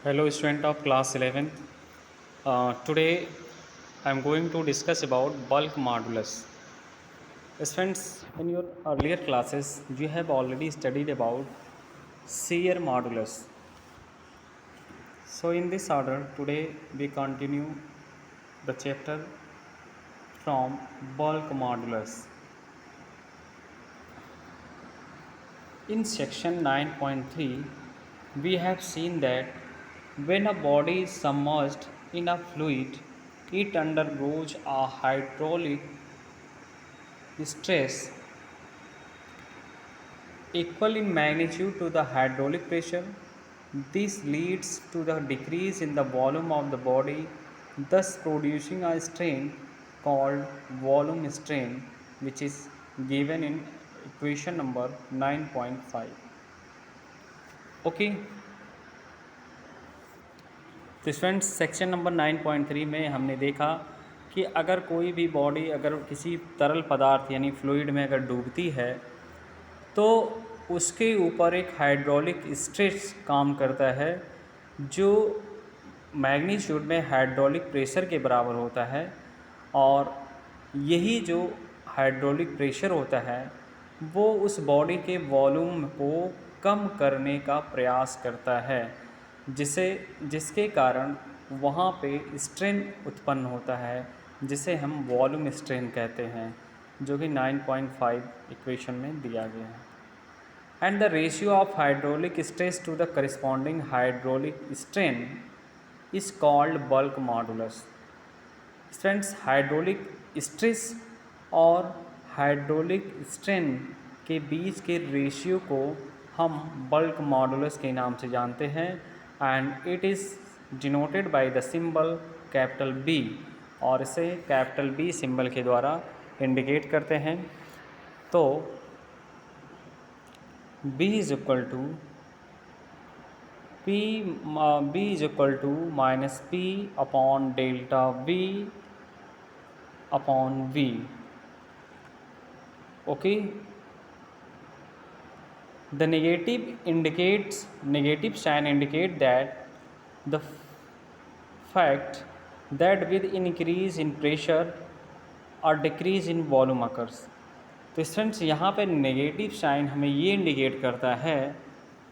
Hello, student of class 11th. Today I am going to discuss about bulk modulus. Students, in your earlier classes, you have already studied about shear modulus. So, in this order, today we continue the chapter from bulk modulus. In section 9.3, we have seen that when a body is submerged in a fluid, it undergoes a hydraulic stress equal in magnitude to the hydraulic pressure. This leads to the decrease in the volume of the body, thus producing a strain called volume strain, which is given in equation number 9.5. Okay. तो students section number 9.3 में हमने देखा कि अगर कोई भी body अगर किसी तरल पदार्थ यानी फ्लूइड में अगर डूबती है तो उसके ऊपर एक हाइड्रोलिक स्ट्रेस काम करता है जो मैग्नीट्यूड में हाइड्रोलिक प्रेशर के बराबर होता है। और यही जो हाइड्रोलिक प्रेशर होता है वो उस बॉडी के वॉल्यूम को कम करने का प्रयास करता है, जिसके कारण वहाँ पे स्ट्रेन उत्पन्न होता है, जिसे हम वॉल्यूम स्ट्रेन कहते हैं, जो कि 9.5 इक्वेशन में दिया गया है। And the ratio of hydraulic stress to the corresponding hydraulic strain is called bulk modulus. Students, hydraulic stress और हाइड्रोलिक स्ट्रेन के बीच के रेशियो को हम बल्क मॉडुलस के नाम से जानते हैं and it is denoted by the symbol capital B, और इसे कैपिटल बी सिंबल के द्वारा इंडिकेट करते हैं। तो B is equal to minus P upon delta V upon V। Okay, the negative sign indicate that the fact that with increase in pressure or decrease in volume occurs। तो students, यहाँ पे negative sign हमें ये indicate करता है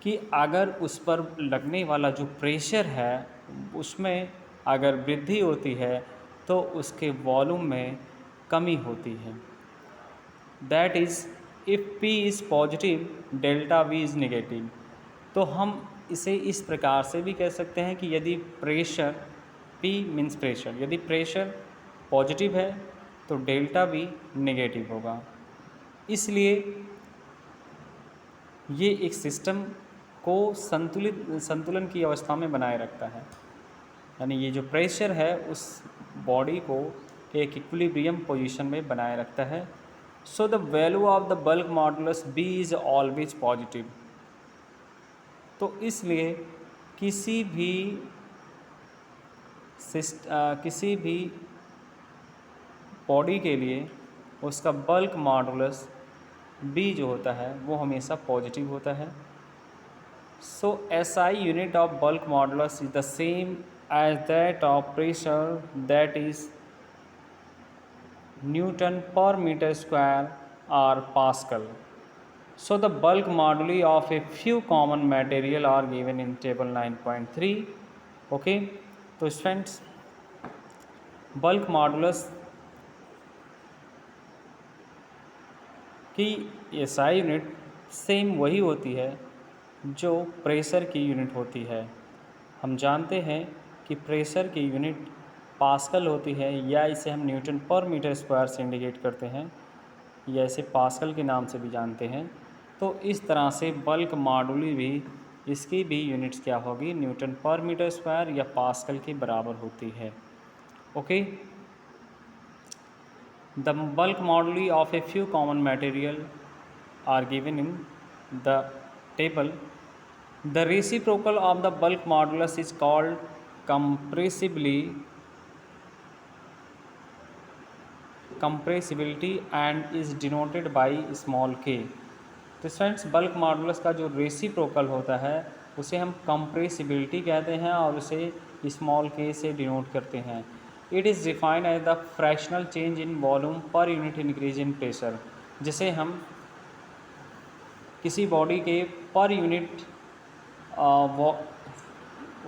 कि अगर उस पर लगने वाला जो प्रेशर है उसमें अगर वृद्धि होती है तो उसके वॉल्यूम में कमी होती है। That is if P is positive delta V is negative. तो हम इसे इस प्रकार से भी कह सकते हैं कि यदि प्रेशर P मीन्स प्रेशर, यदि प्रेशर पॉजिटिव है तो डेल्टा V नेगेटिव होगा। इसलिए ये एक सिस्टम को संतुलन की अवस्था में बनाए रखता है, यानी ये जो प्रेशर है उस बॉडी को एक इक्विलिब्रियम पोजीशन में बनाए रखता है। So the value of the bulk modulus B is always positive. तो इसलिए किसी भी बॉडी के लिए उसका बल्क मॉडुलस B जो होता है वो हमेशा पॉजिटिव होता है। So SI unit of bulk modulus is the same as that of pressure, that is Newton per meter square or Pascal. So the bulk moduli of a few common material are given in table 9.3. Okay, तो students, bulk modulus की SI unit same वही होती है जो pressure की unit होती है। हम जानते हैं कि प्रेशर की यूनिट पास्कल होती है, या इसे हम न्यूटन पर मीटर स्क्वायर से इंडिकेट करते हैं, या इसे पास्कल के नाम से भी जानते हैं। तो इस तरह से बल्क मॉडुली भी, इसकी भी यूनिट्स क्या होगी, न्यूटन पर मीटर स्क्वायर या पास्कल के बराबर होती है। Okay, the bulk moduli of a few common material are given in the table. The reciprocal of the bulk modulus is called compressibility and is denoted by small k। तो students, bulk modulus का जो reciprocal होता है उसे हम compressibility कहते हैं और उसे स्मॉल के से डिनोट करते हैं। It is defined as the fractional change in volume per unit increase in pressure, जिसे हम किसी बॉडी के पर यूनिट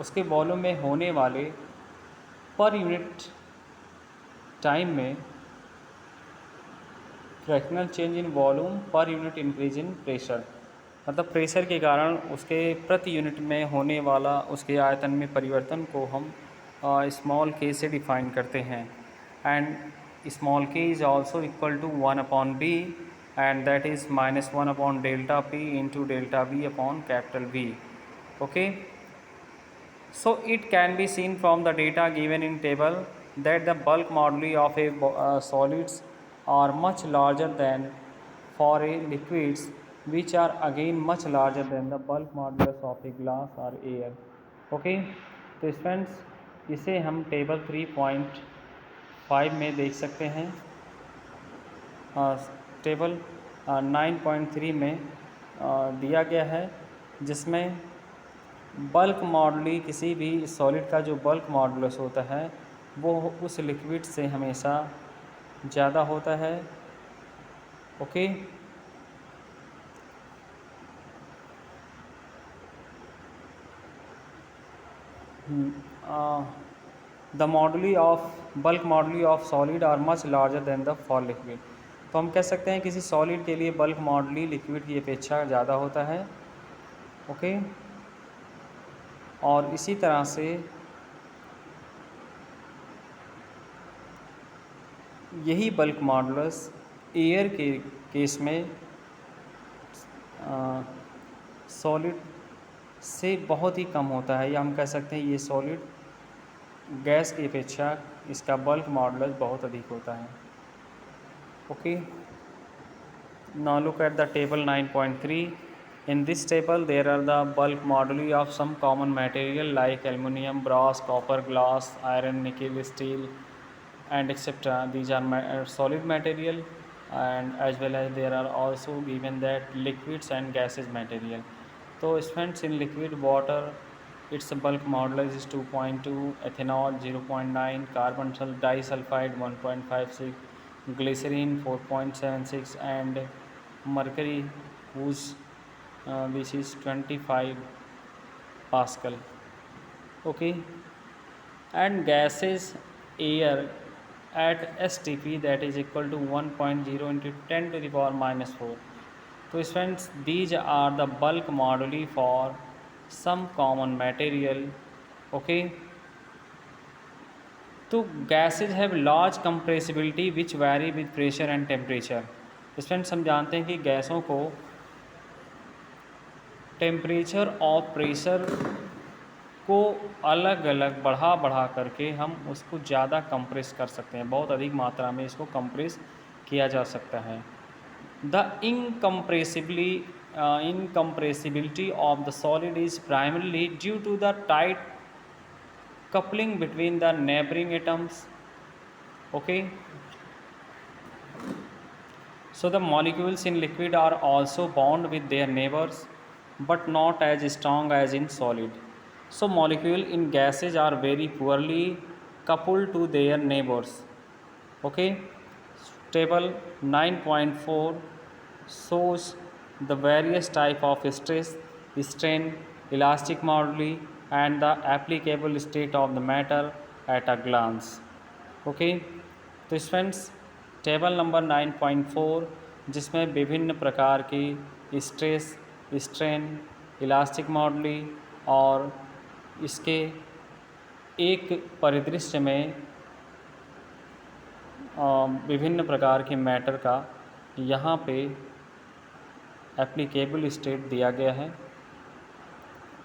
उसके वॉल्यूम में होने वाले पर यूनिट टाइम में fractional change in volume per unit increase in pressure, मतलब प्रेशर के कारण उसके प्रति यूनिट में होने वाला उसके आयतन में परिवर्तन को हम स्मॉल के से डिफाइन करते हैं। And small K is also equal to 1/b and that is -1/delta P into delta V upon capital V. Okay, so it can be seen from the data given in table that the bulk moduli of a solids are much larger than for a liquids, which are again much larger than the bulk modulus of a glass or air. Okay, तो friends इसे हम table 3.5 में देख सकते हैं। Table 9.3 में दिया गया है, जिसमें बल्क मॉडुली किसी भी सॉलिड का जो बल्क मॉडुलस होता है वो उस लिक्विड से हमेशा ज़्यादा होता है। Okay, the moduli of bulk moduli of solid are much larger than the for liquid. तो हम कह सकते हैं किसी सॉलिड के लिए बल्क मॉडुली लिक्विड की अपेक्षा ज़्यादा होता है। ओके, और इसी तरह से यही बल्क मॉडुलस एयर के केस में सॉलिड से बहुत ही कम होता है, या हम कह सकते हैं ये सॉलिड गैस की अपेक्षा इसका बल्क मॉडुलस बहुत अधिक होता है। Okay, now look at the table 9.3. In this table there are the bulk moduli of some common material like aluminum, brass, copper, glass, iron, nickel, steel and etc. These are solid material, and as well as there are also given that liquids and gases material. So friends, in liquid water its bulk modulus is 2.2, ethanol 0.9, carbon disulfide 1.56, glycerin 4.76 and mercury whose which is 25 Pascal. Okay, and gases air at STP that is equal to 1.0 into 10 to the power minus 4. So friends, these are the bulk moduli for some common material. Okay, तो gases have large compressibility which vary with pressure and temperature. Friends, हम जानते हैं कि गैसों को temperature और pressure को अलग अलग बढ़ा करके हम उसको ज़्यादा कंप्रेस कर सकते हैं, बहुत अधिक मात्रा में इसको कंप्रेस किया जा सकता है। The incompressibility of the solid is primarily due to the tight coupling between the neighboring atoms. Okay, so the molecules in liquid are also bound with their neighbors but not as strong as in solid. So molecule in gases are very poorly coupled to their neighbors. Okay, table 9.4 shows the various type of stress, strain, elastic moduli and the applicable state of the matter at a glance. Okay, तो friends table number 9.4 जिसमें विभिन्न प्रकार की stress, strain, elastic मॉडुली और इसके एक परिदृश्य में विभिन्न प्रकार के मैटर का यहाँ पे एप्लीकेबल स्टेट दिया गया है।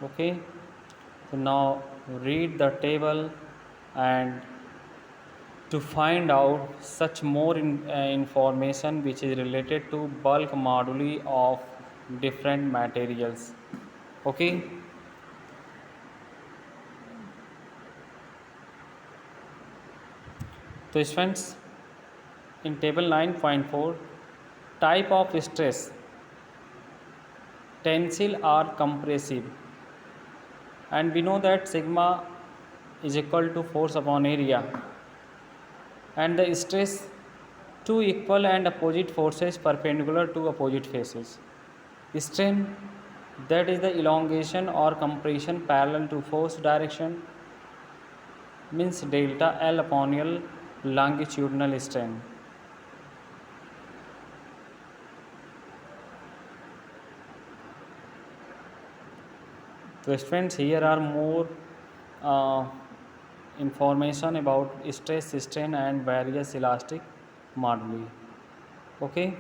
Okay, so now read the table and to find out such more information which is related to bulk moduli of different materials. Okay, so friends, in table 9.4 type of stress, tensile or compressive. and we know that sigma is equal to force upon area, and the stress, two equal and opposite forces perpendicular to opposite faces. Strain, that is the elongation or compression parallel to force direction, means delta L upon L, longitudinal strain. So friends, here are more uh, information about stress, strain and various elastic moduli. Okay.